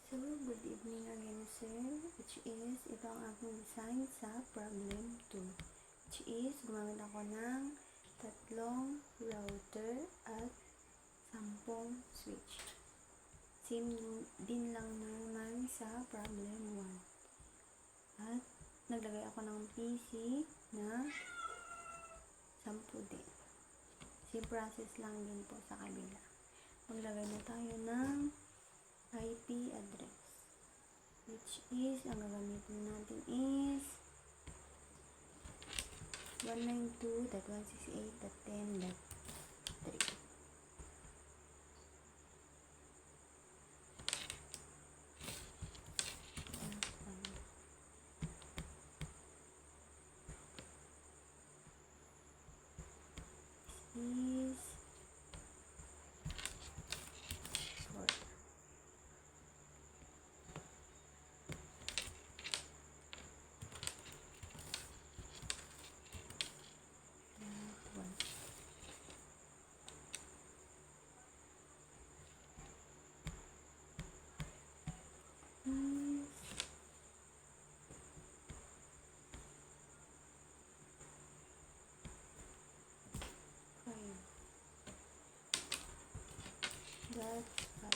So, good evening again, sir, which is, ito ang aking design sa problem 2, which is, gumamit ako ng 3 router at 10 switch. Same din lang naman sa problem 1. At, naglagay ako ng PC na 10 din. Same process lang din po sa kabila. Maglagay na tayo ng IP address, which is, ang gagamitin natin is 192.168.10.3. is 4. That 5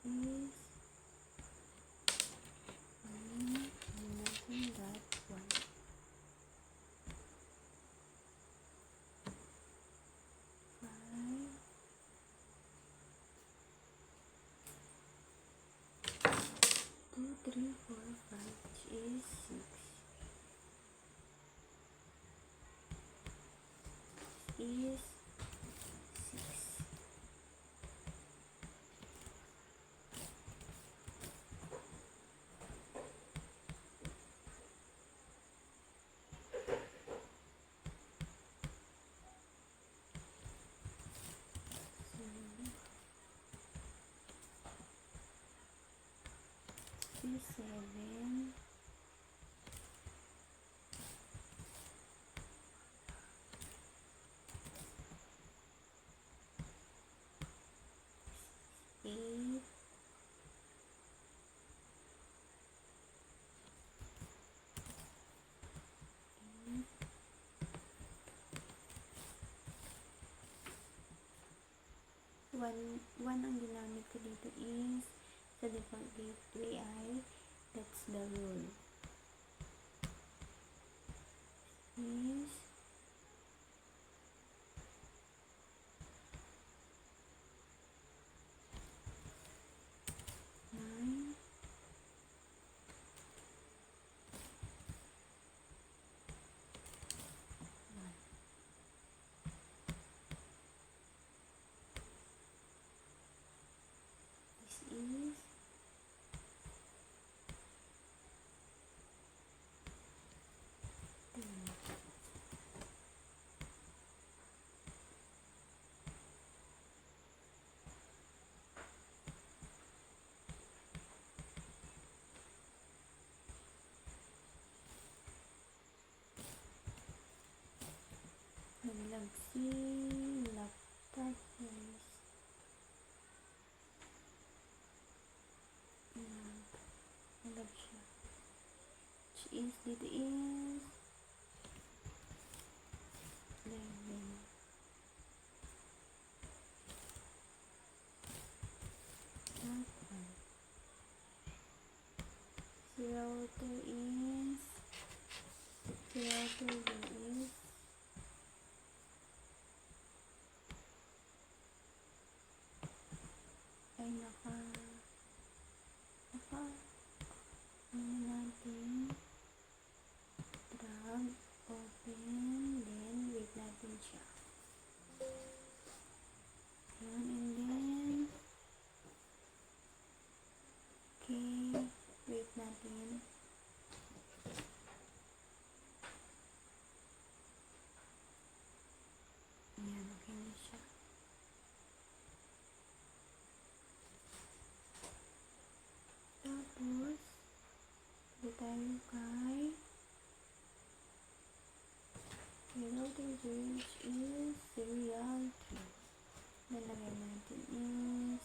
is nothing that 1. 5 2 3 4 5, which is 6 is 6. Is 7. Eight. One ang ginamit ko dito is sa default gateway ay that's the rule is 9 1. This is 10. Naglag si laptop guys. Naglag siya. Which is, dito is 11. Si router is ay naka natin drag open, then wait natin siya. Yan, and then okay, wait natin. Yan, okay na siya. Tapos dito tayo kay router which is serial 3. Nalagay natin is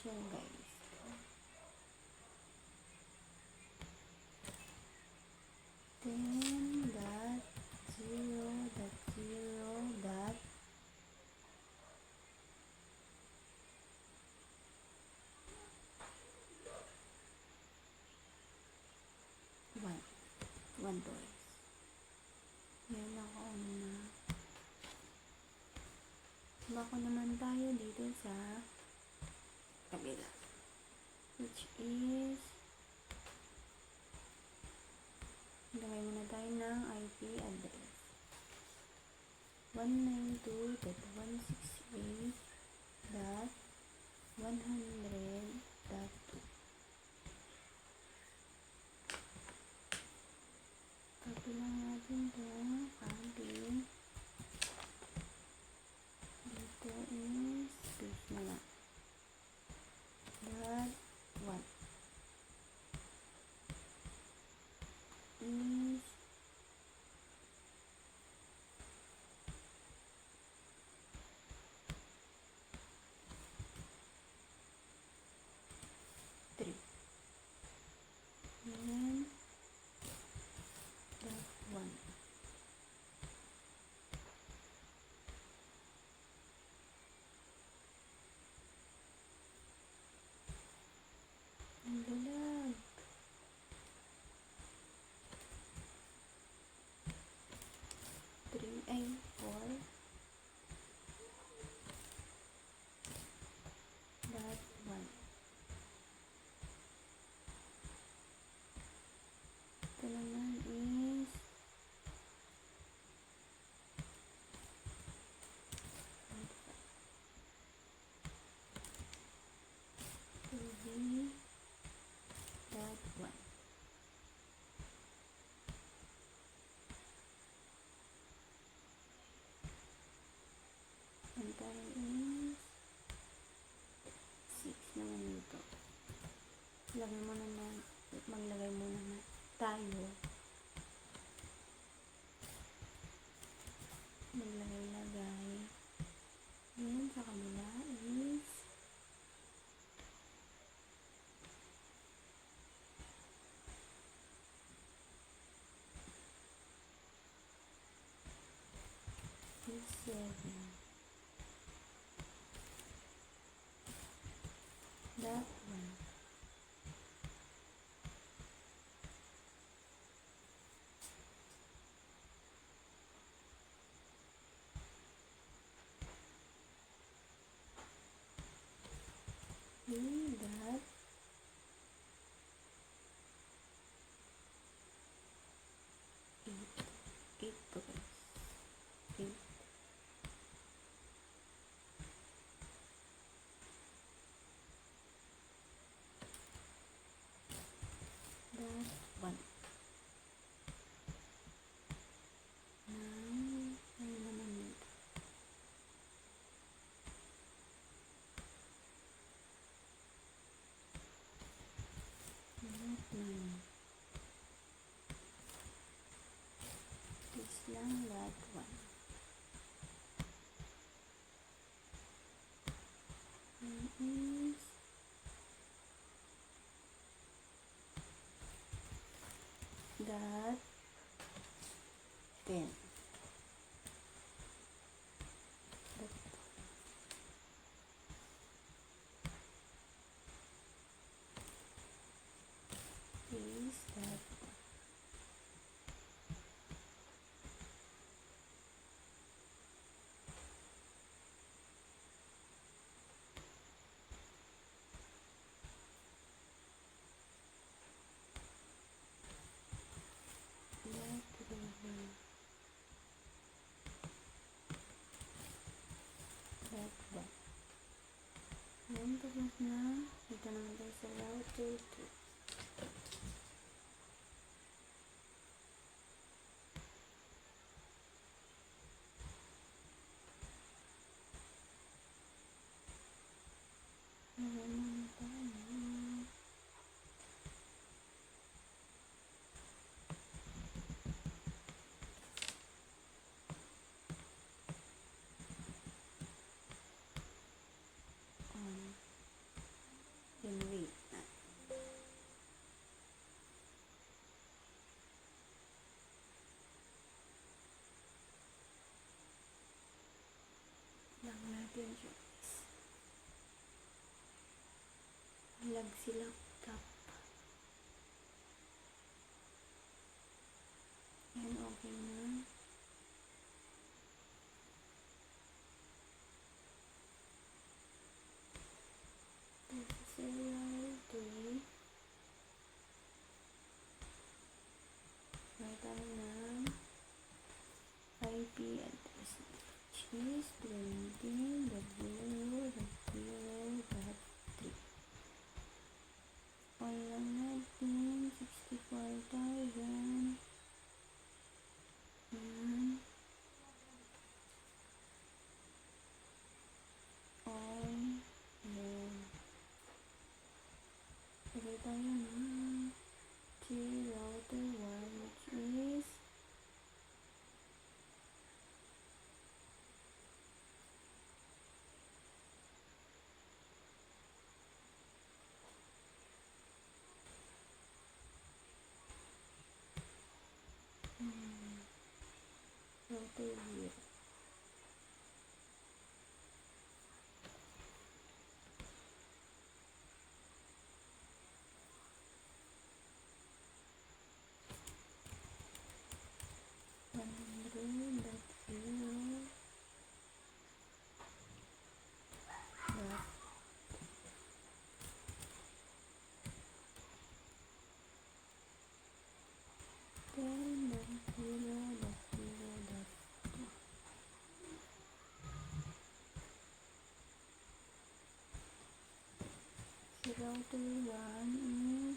siya guys. Then dot 1 boys. Yan ako na. Bako naman tayo dito sa kabila. Which is lagay muna tayo ng IP address. 192.168.100.2. Copy lang natin itong copy. Dito is paste na lang. Dot 1 is 3. Then dot 1. Ang lalag. 4 dot 1. Ito naman is 2B dot 1. Ang tayo is 6 naman dito. Lagay mo naman, maglagay mo naman tayo. Maglagay-lagay. Yan sa kanila is 7 dot 1. Dot 8 to guys. 8 dot 1. Ano naman dito? Dot 9. This lang dot 1. Is dot 10. Is dot 1. Ilag sila tap. Yan, okay na. Serial 3. May tayo ng IP address, which is 20.0.0.3. On lang natin, 64,000. Yan. On. Yan. Pagay tayo ng router 1, which is router 0. Router 1 is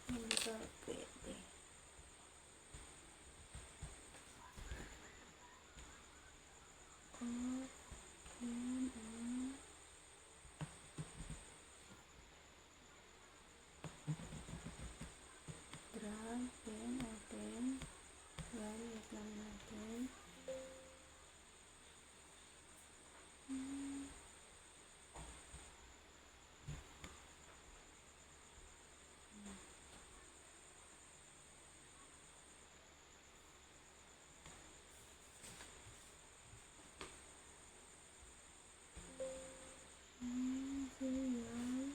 hindi pa pwede. Drag, then open. Yan, wait lang natin. Serial.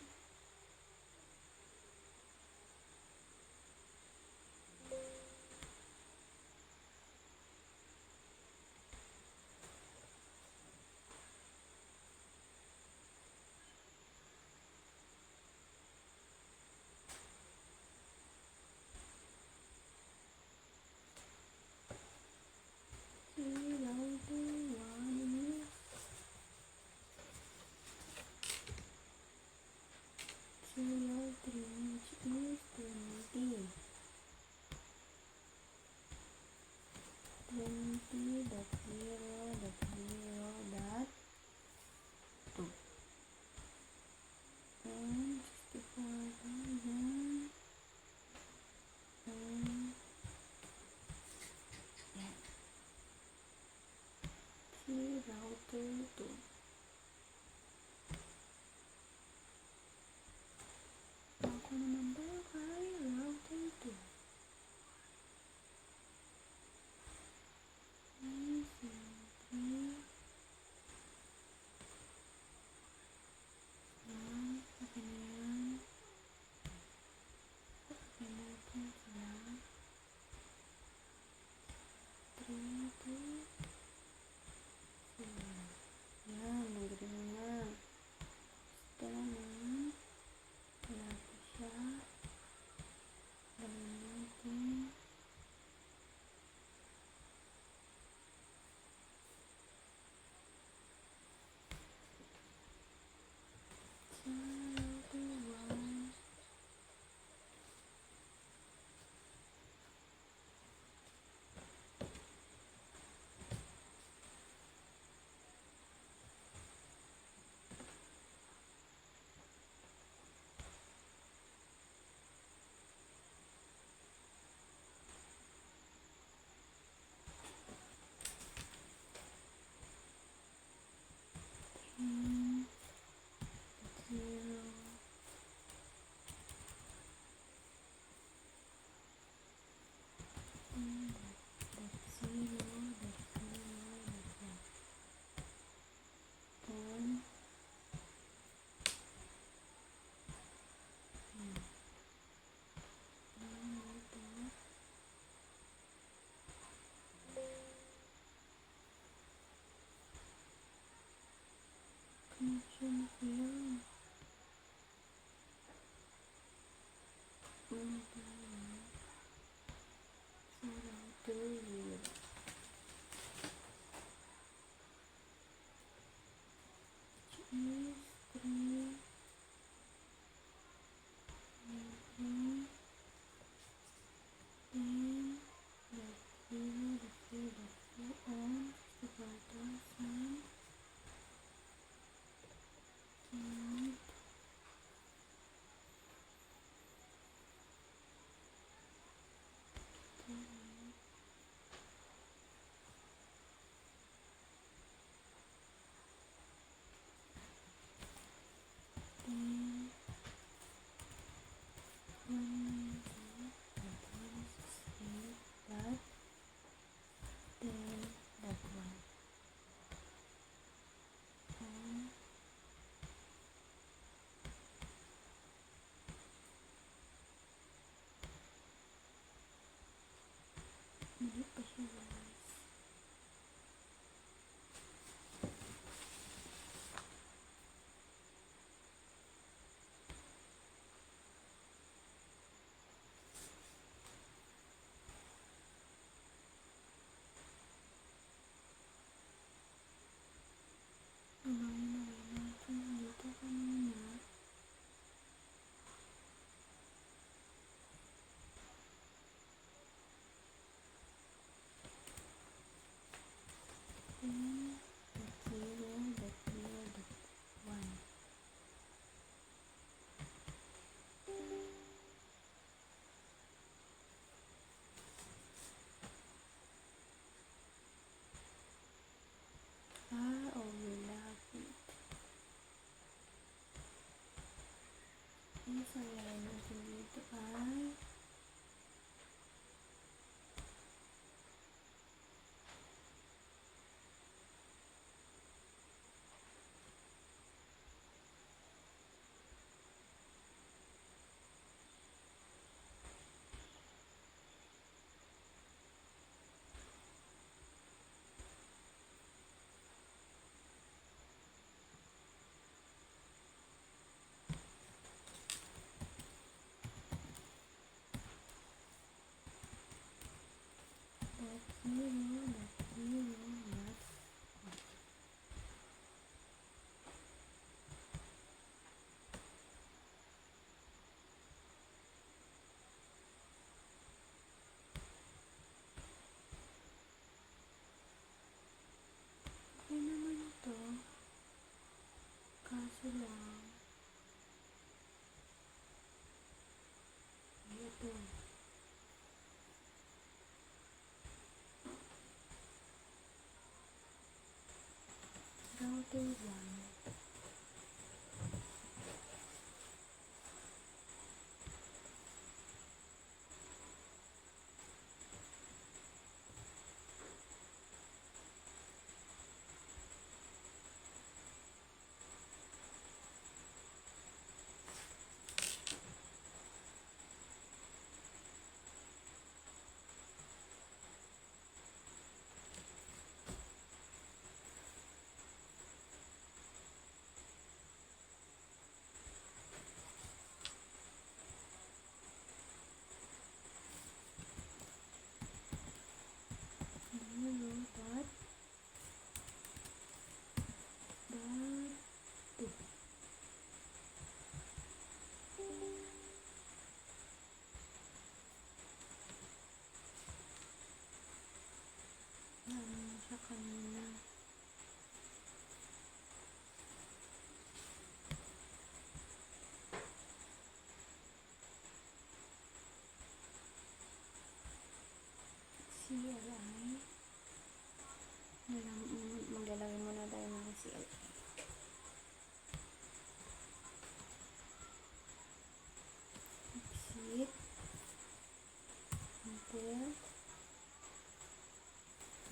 Serial 1 serial 3, which is 20. 20.0.0.2 and 64,000 and yan. Router 2. Ako naman daw kay router 2. Yan, nag-ring na. Gusto naman. Malapit siya. Gawin natin. Sa router 1.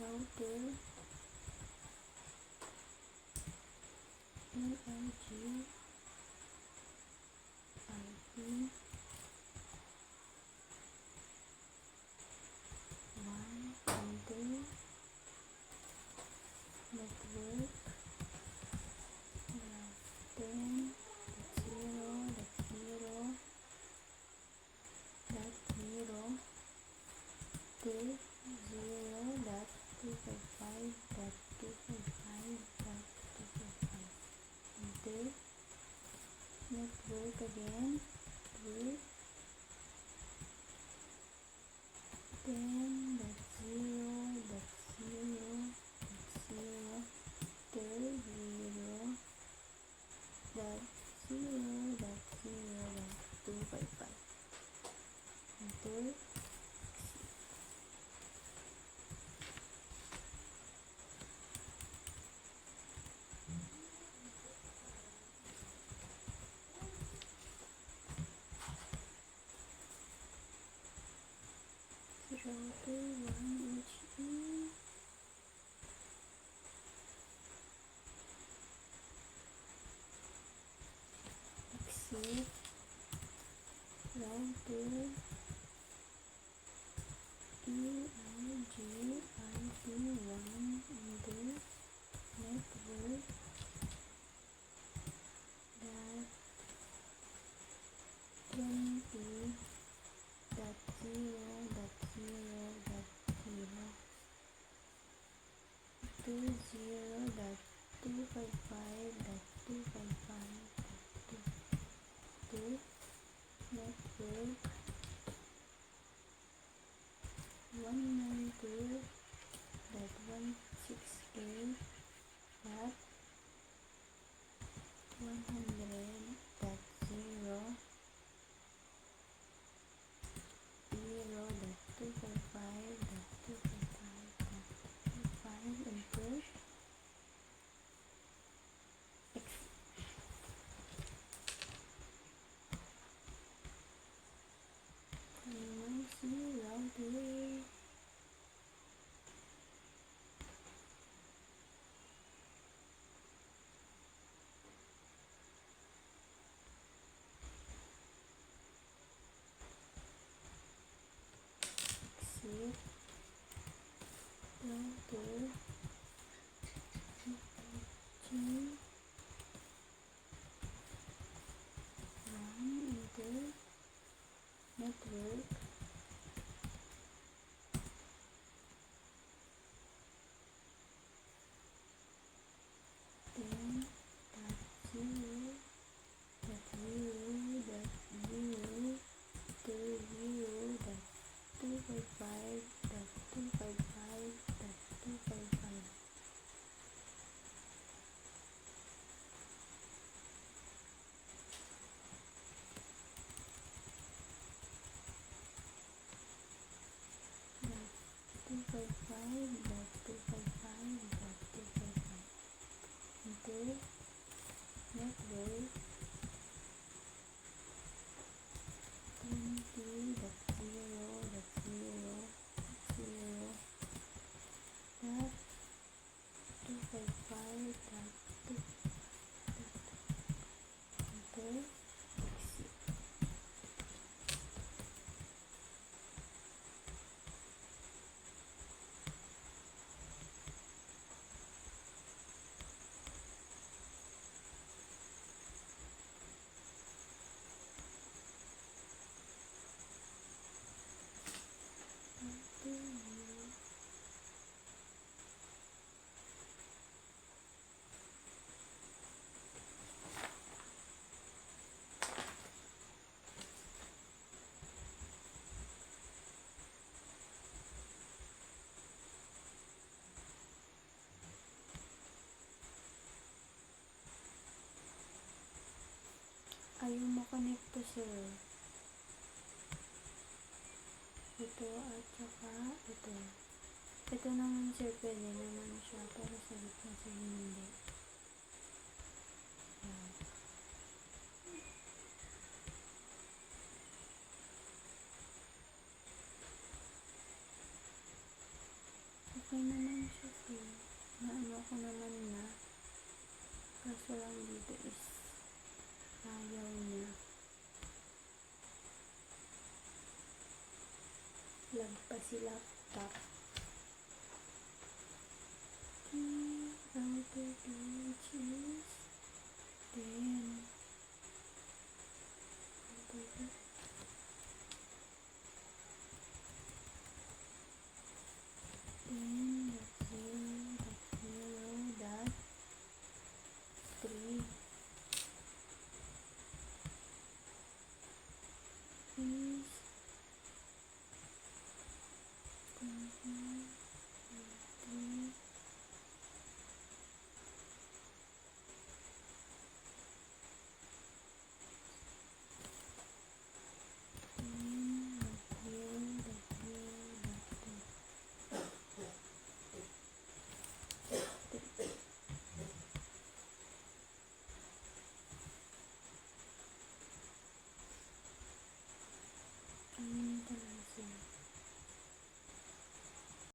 router, ERG, IP, enter, network, 10.0.0.0.255.255.255. Enter, network again, network, 10.0.0.0.0.255. Enter, 021HE, exit, router, ERG, IP1, enter, network, dot 20.0.0.0.20.255.255.2, network, 192.168.100.0.0.255.255. Enter, exit. Router, exit, router, ERG, 1, enter, network, 10.0.0.0.255.255.255. Enter, network, 20.0.0.0.255.2. Enter, exit. Ayaw makonect to, sir. Ito at saka ito. Ito naman, sir, pwede naman siya, pero sa gitna, sir, hindi. Yan. Okay naman naman siya save. Naano ko naman na. Kaso lang dito is ayaw niya. Lag pa si laptop.